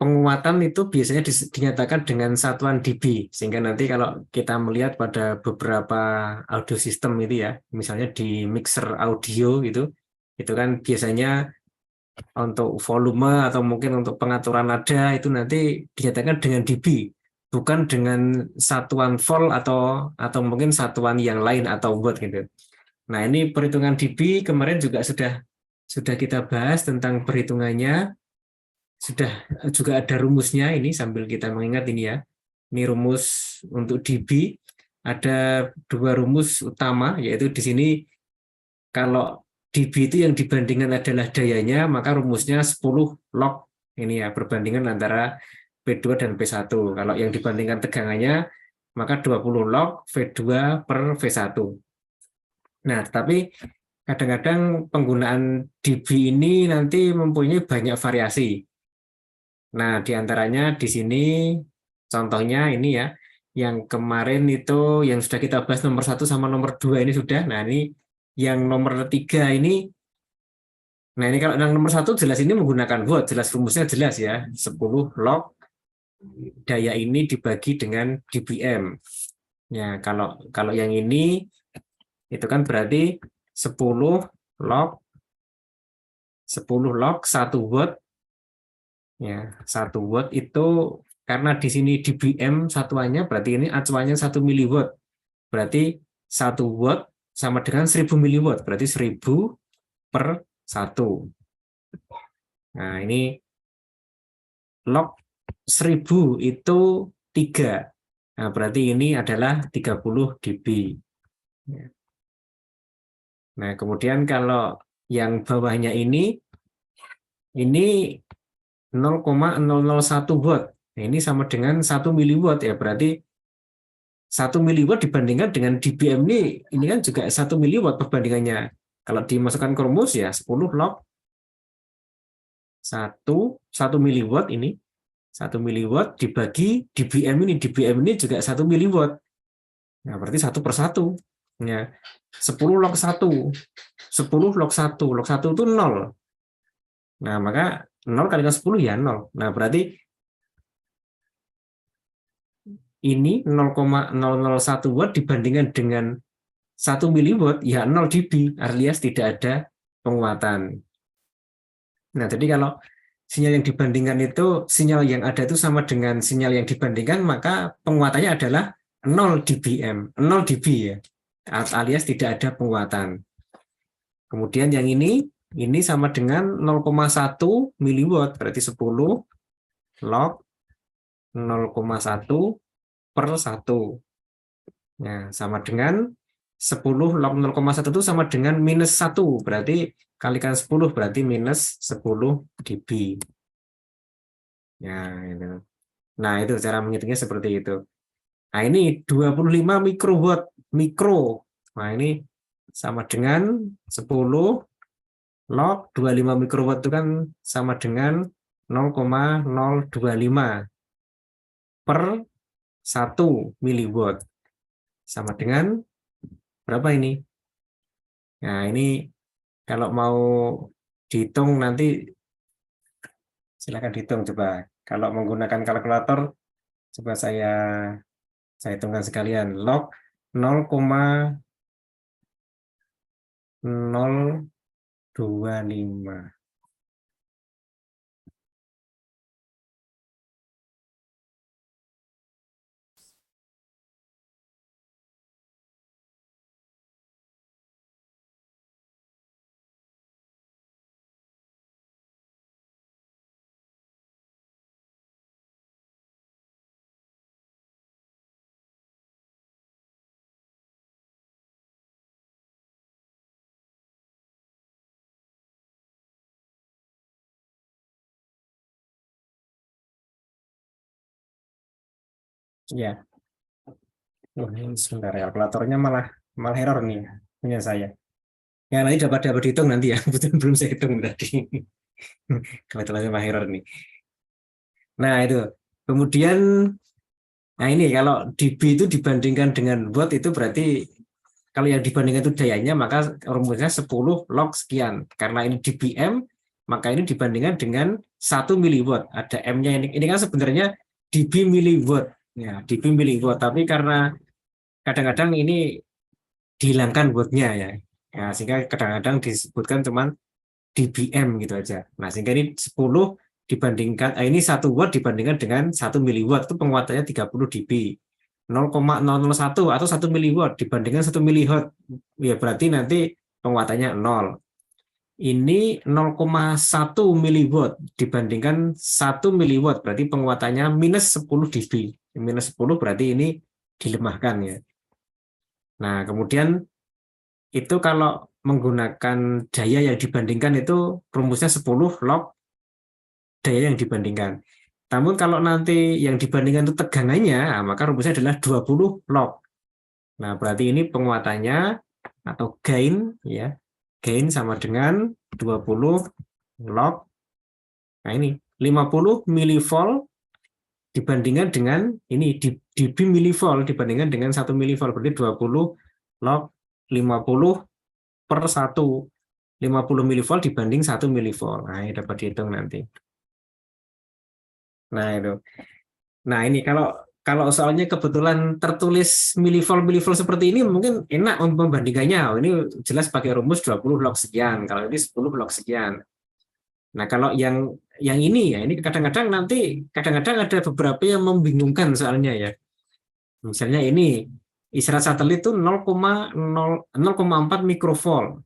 penguatan itu biasanya dinyatakan dengan satuan dB, sehingga nanti kalau kita melihat pada beberapa audio system itu ya, misalnya di mixer audio gitu, itu kan biasanya untuk volume atau mungkin untuk pengaturan nada itu nanti dinyatakan dengan dB, bukan dengan satuan volt atau mungkin satuan yang lain atau watt gitu. Nah, ini perhitungan dB kemarin juga sudah kita bahas tentang perhitungannya. Sudah juga ada rumusnya ini sambil kita mengingat ini ya. Ini rumus untuk dB. Ada dua rumus utama, yaitu di sini kalau dB itu yang dibandingkan adalah dayanya, maka rumusnya 10 log ini ya, perbandingan antara V2 dan V1. Kalau yang dibandingkan tegangannya, maka 20 log V2 per V1. Nah, tapi kadang-kadang penggunaan dB ini nanti mempunyai banyak variasi. Nah, diantaranya di sini contohnya ini ya, yang kemarin itu yang sudah kita bahas nomor 1 sama nomor 2 ini sudah. Nah, ini yang nomor 3 ini, nah ini kalau yang nomor 1 jelas ini menggunakan watt, jelas rumusnya jelas ya, 10 log daya ini dibagi dengan dBm. Ya, kalau yang ini itu kan berarti 10 log 1 watt. Ya, 1 watt itu karena di sini dBm satuannya, berarti ini acuannya 1 miliwatt. Berarti 1 watt sama dengan 1000 miliwatt, berarti 1000 per 1. Nah, ini log 1000 itu 3. Nah, berarti ini adalah 30 dB. Nah, kemudian kalau yang bawahnya ini 0,001 watt. Nah, ini sama dengan 1 miliwatt ya, berarti 1 miliwatt dibandingkan dengan dBm ini kan juga 1 miliwatt perbandingannya. Kalau dimasukkan ke rumus ya 10 log 1 miliwatt ini 1 miliwatt dibagi dBm ini juga 1 miliwatt. Nah, berarti 1 per 1. Ya. 10 log 1. 10 log 1. Log 1 itu 0. Nah, maka 0 kali 10 ya 0. Nah, berarti ini 0,001 watt dibandingkan dengan 1 miliwatt, ya 0 dB, alias tidak ada penguatan. Nah, jadi kalau sinyal yang dibandingkan itu, sinyal yang ada itu sama dengan sinyal yang dibandingkan, maka penguatannya adalah 0 dBm, 0 dB ya, alias tidak ada penguatan. Kemudian yang ini sama dengan 0,1 miliwatt, berarti 10 log 0,1 per 1. Nah, sama dengan 10 log 0,1 itu sama dengan minus 1. Berarti kalikan 10 berarti minus 10 dB. Ya, itu. Nah, itu cara menghitungnya seperti itu. Nah, ini 25 mikrowatt mikro. Nah, ini sama dengan 10 log 25 mikrowatt itu kan sama dengan 0,025 per 1 miliwatt. Sama dengan berapa ini? Nah, ini kalau mau dihitung nanti silakan dihitung coba. Kalau menggunakan kalkulator coba saya hitungkan sekalian. Log 0,025. Ya, sebentar ya, kalkulatornya malah error nih punya saya. Ya, nanti dapat dihitung nanti ya, belum saya hitung tadi. Kebetulan malah error nih. Nah, itu. Kemudian, nah ini kalau dB itu dibandingkan dengan watt itu berarti kalau yang dibandingkan itu dayanya, maka rumusnya 10 log sekian. Karena ini dBm, maka ini dibandingkan dengan 1 miliwatt. Ada M-nya ini kan sebenarnya dB miliwatt. Ya, dB miliwatt, tapi karena kadang-kadang ini dihilangkan watt-nya ya. Ya, sehingga kadang-kadang disebutkan cuman dBm gitu aja. Nah, sehingga ini 10 dibandingkan ini 1 watt dibandingkan dengan 1 miliwatt itu penguatannya 30 dB. 0,001 atau 1 miliwatt dibandingkan 1 miliwatt ya berarti nanti penguatannya 0. Ini 0,1 miliwatt dibandingkan 1 miliwatt berarti penguatannya minus 10 dB. Minus 10 berarti ini dilemahkan ya. Nah, kemudian itu kalau menggunakan daya yang dibandingkan itu rumusnya 10 log daya yang dibandingkan. Namun kalau nanti yang dibandingkan itu tegangannya, maka rumusnya adalah 20 log. Nah, berarti ini penguatannya atau gain ya. Gain sama dengan 20 log. Nah, ini 50 milivolt dibandingkan dengan ini dB milivolt dibandingkan dengan 1 milivolt berarti 20 log 50 per 1. 50 milivolt dibanding 1 milivolt. Nah, ini dapat dihitung nanti. Nah, itu. Nah, ini kalau soalnya kebetulan tertulis milivolt seperti ini mungkin enak untuk membandingkannya. Ini jelas pakai rumus 20 log sekian, kalau ini 10 log sekian. Nah, kalau yang ini ya, ini kadang-kadang ada beberapa yang membingungkan soalnya ya. Misalnya ini isyarat satelit itu 0,4 mikrovolt.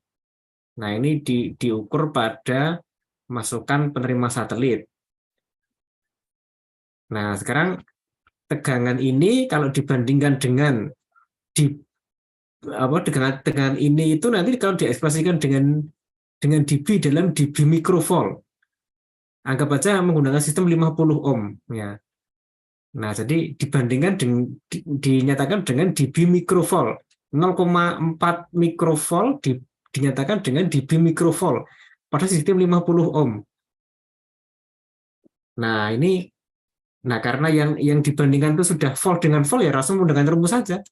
Nah, ini diukur pada masukan penerima satelit. Nah, sekarang tegangan ini kalau dibandingkan dengan dengan ini itu nanti kalau diekspresikan dengan dB dalam dB mikrovolt. Anggap aja menggunakan sistem 50 ohm ya. Nah, jadi dibandingkan dinyatakan dengan dB mikrovolt. 0,4 mikrovolt dinyatakan dengan dB mikrovolt pada sistem 50 ohm. Nah, karena yang dibandingkan itu sudah volt dengan volt ya langsung menggunakan rumus saja.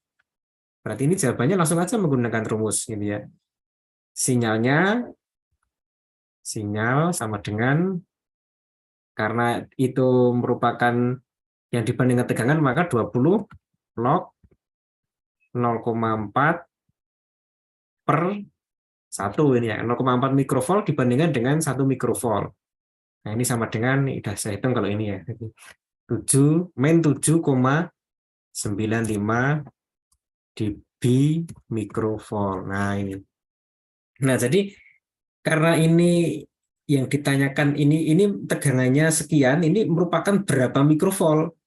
Berarti ini jawabannya langsung aja menggunakan rumus gitu ya. Sinyal sama dengan karena itu merupakan yang dibandingkan tegangan maka 20 log 0,4 per 1 ini ya. 0,4 mikrovolt dibandingkan dengan 1 mikrovolt. Nah, ini sama dengan sudah saya hitung kalau ini ya. 7,95 dB mikrovolt. Nah, ini. Nah, jadi karena ini yang ditanyakan ini tegangannya sekian, ini merupakan berapa mikrovolt.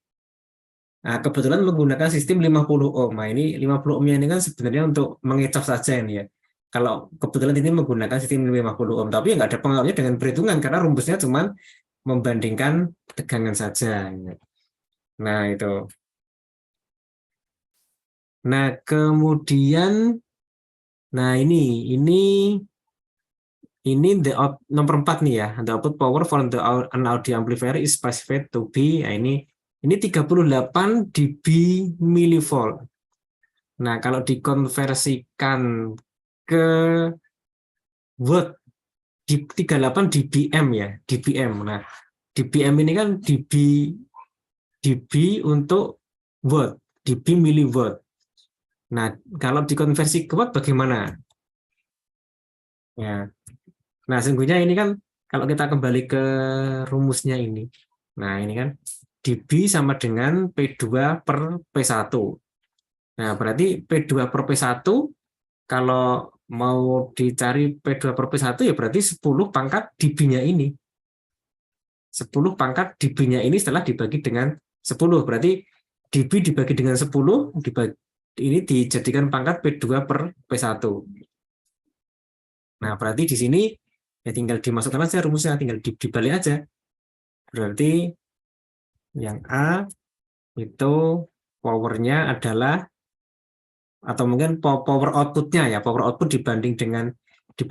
Nah, kebetulan menggunakan sistem 50 ohm. Nah, ini 50 ohmnya ini kan sebenarnya untuk mengecoh saja ini ya. Kalau kebetulan ini menggunakan sistem 50 ohm, tapi nggak ada pengaruhnya dengan perhitungan karena rumusnya cuma membandingkan tegangan saja. Nah, itu. Nah, kemudian ini nomor 4 nih ya. The output power for an audio amplifier is specified to be ini 38 dB milivolt. Nah, kalau dikonversikan ke watt 38 dBm ya, dBm. Nah, dBm ini kan dB untuk watt, dB miliwatt. Nah, kalau dikonversi ke watt bagaimana? Ya. Nah, sesungguhnya ini kan kalau kita kembali ke rumusnya ini. Nah, ini kan dB sama dengan P2 per P1. Nah, berarti P2 per P1 kalau mau dicari P2 per P1 ya berarti 10 pangkat dB-nya ini. 10 pangkat dB-nya ini setelah dibagi dengan 10. Berarti dB dibagi dengan 10 ini dijadikan pangkat P2 per P1. Nah, berarti di sini ya tinggal dimasukkan aja rumusnya, tinggal dibalik aja. Berarti yang A itu powernya adalah atau mungkin power outputnya ya, power output dibanding dengan 1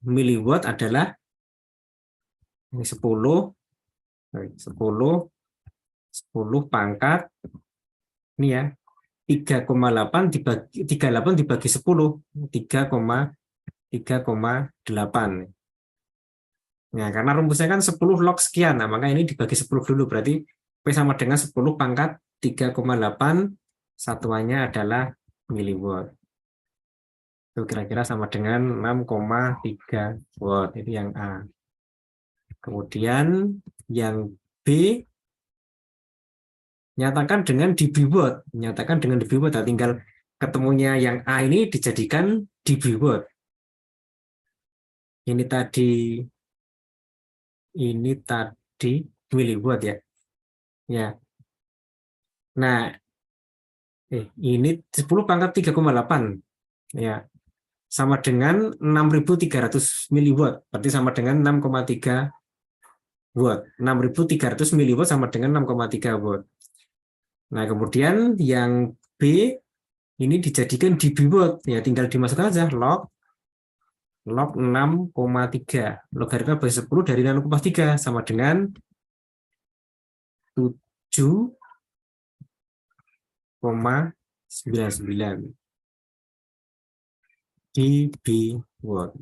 miliwatt adalah 10 pangkat ini ya 3,8 dibagi 10 3,8. Nah, karena rumusnya kan 10 log sekian, nah maka ini dibagi 10 dulu, berarti P sama dengan 10 pangkat 3,8, satuannya adalah miliwatt. Itu kira-kira sama dengan 6,3 watt, itu yang A. Kemudian yang B, nyatakan dengan dB watt. Nyatakan dengan dB watt, nah, tinggal ketemunya yang A ini dijadikan dB watt. Ini tadi miliwatt ya. Ya. Nah, ini 10 pangkat 3,8 ya. Sama dengan 6.300 miliwatt. Berarti sama dengan 6,3 watt. 6.300 miliwatt sama dengan 6,3 watt. Nah, kemudian yang B ini dijadikan dB watt. Ya, tinggal dimasukkan aja log 6,3. Logaritma base 10 dari 6,3 sama dengan 7,99 dB watt.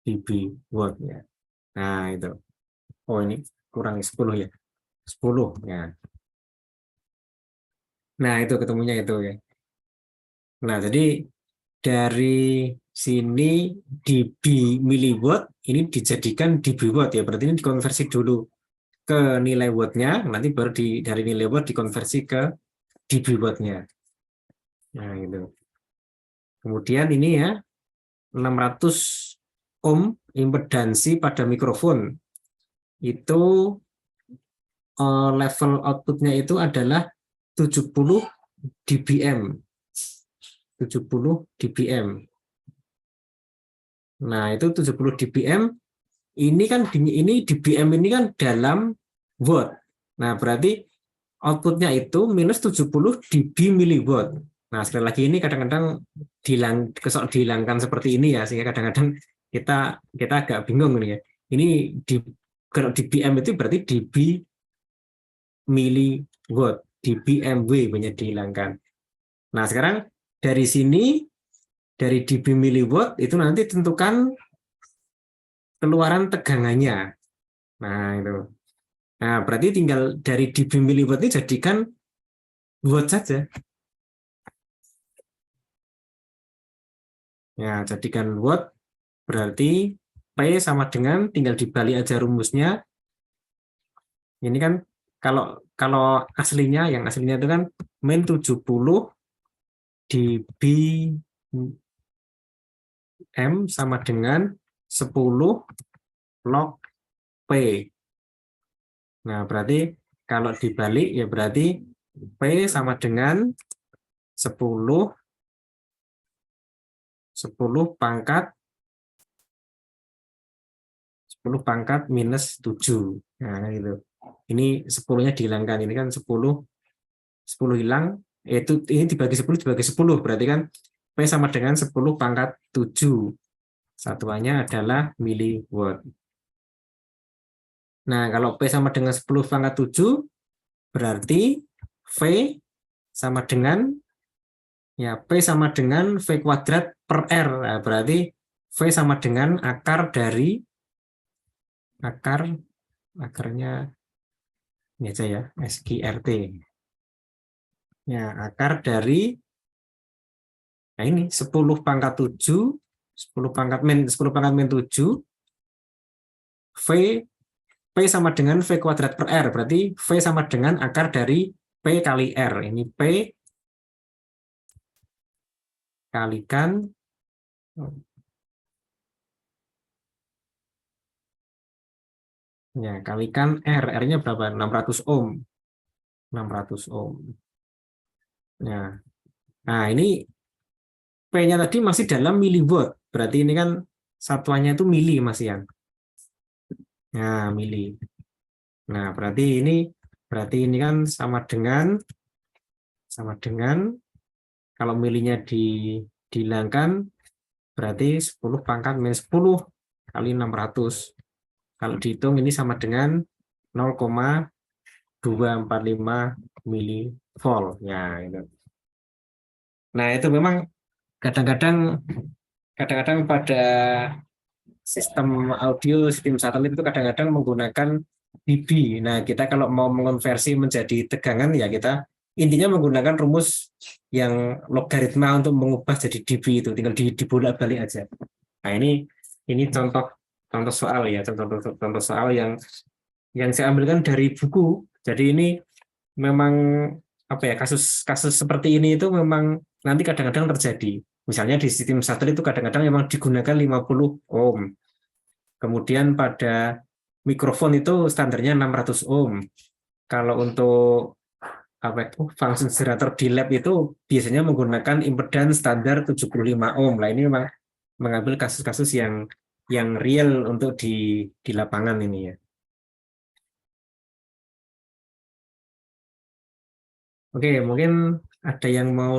dB watt ya. Nah, itu. Oh, ini kurang 10 ya. 10 ya. Nah, itu ketemunya itu ya. Nah, jadi dari sini dB miliwatt ini dijadikan dB watt ya. Berarti ini dikonversi dulu ke nilai wattnya, nanti baru dari nilai watt dikonversi ke dB wattnya. Nah, itu. Kemudian ini ya, 600 ohm impedansi pada mikrofon. Itu level outputnya itu adalah 70 dBm. 70 dBm. Nah, itu 70 dBm. Ini kan ini dBm ini kan dalam watt. Nah, berarti outputnya itu minus 70 dB miliwatt. Nah, sekali lagi ini kadang-kadang dihilangkan seperti ini ya, sehingga kadang-kadang kita agak bingung nih ya. Ini kalau dBm itu berarti dB miliwatt, dBmW banyak dihilangkan. Nah, sekarang dari sini dari dB miliwatt itu nanti tentukan keluaran tegangannya. Nah, itu. Nah, berarti tinggal dari dB miliwatt ini jadikan watt saja. Ya, jadikan watt berarti P sama dengan tinggal dibalik aja rumusnya. Ini kan kalau kalau aslinya yang aslinya itu kan min 70 dB M sama dengan 10 log P. Nah, berarti kalau dibalik ya berarti P sama dengan 10 pangkat 10 pangkat minus 7. Nah, gitu. Ini 10-nya dihilangkan. Ini kan 10 hilang. Ini dibagi 10 berarti kan P sama dengan 10 pangkat 7. Satuannya adalah miliwatt. Nah, kalau P sama dengan 10 pangkat 7 berarti V sama dengan ya P sama dengan V kuadrat per R. Nah, berarti V sama dengan akarnya ini aja ya, SQRT. Ya, akar dari nah ini 10 pangkat 7, 10 pangkat min 7, V P sama dengan V kuadrat per R. Berarti V sama dengan akar dari P kali R. Ini P kalikan ya, kalikan R. R-nya berapa? 600 ohm. 600 ohm. Ya. Nah, ini P-nya tadi masih dalam miliwatt. Berarti ini kan satuannya itu mili Mas Ian. Nah, mili. Nah, berarti ini kan sama dengan kalau milinya dihilangkan berarti 10 pangkat minus 10 kali 600. Kalau dihitung ini sama dengan 0,245 milivolt. Ya, itu. Nah, itu memang kadang-kadang pada sistem audio, sistem satelit itu kadang-kadang menggunakan dB. Nah, kita kalau mau mengonversi menjadi tegangan ya kita intinya menggunakan rumus yang logaritma untuk mengubah jadi dB itu, tinggal dibolak-balik aja. Nah, ini contoh contoh soal ya, contoh soal yang saya ambilkan dari buku. Jadi ini memang apa ya, kasus seperti ini itu memang nanti kadang-kadang terjadi. Misalnya di sistem satelit itu kadang-kadang memang digunakan 50 ohm. Kemudian pada mikrofon itu standarnya 600 ohm. Kalau untuk apa itu function generator di lab itu biasanya menggunakan impedans standar 75 ohm. Lah ini memang mengambil kasus-kasus yang real untuk di lapangan ini ya. Oke, mungkin ada yang mau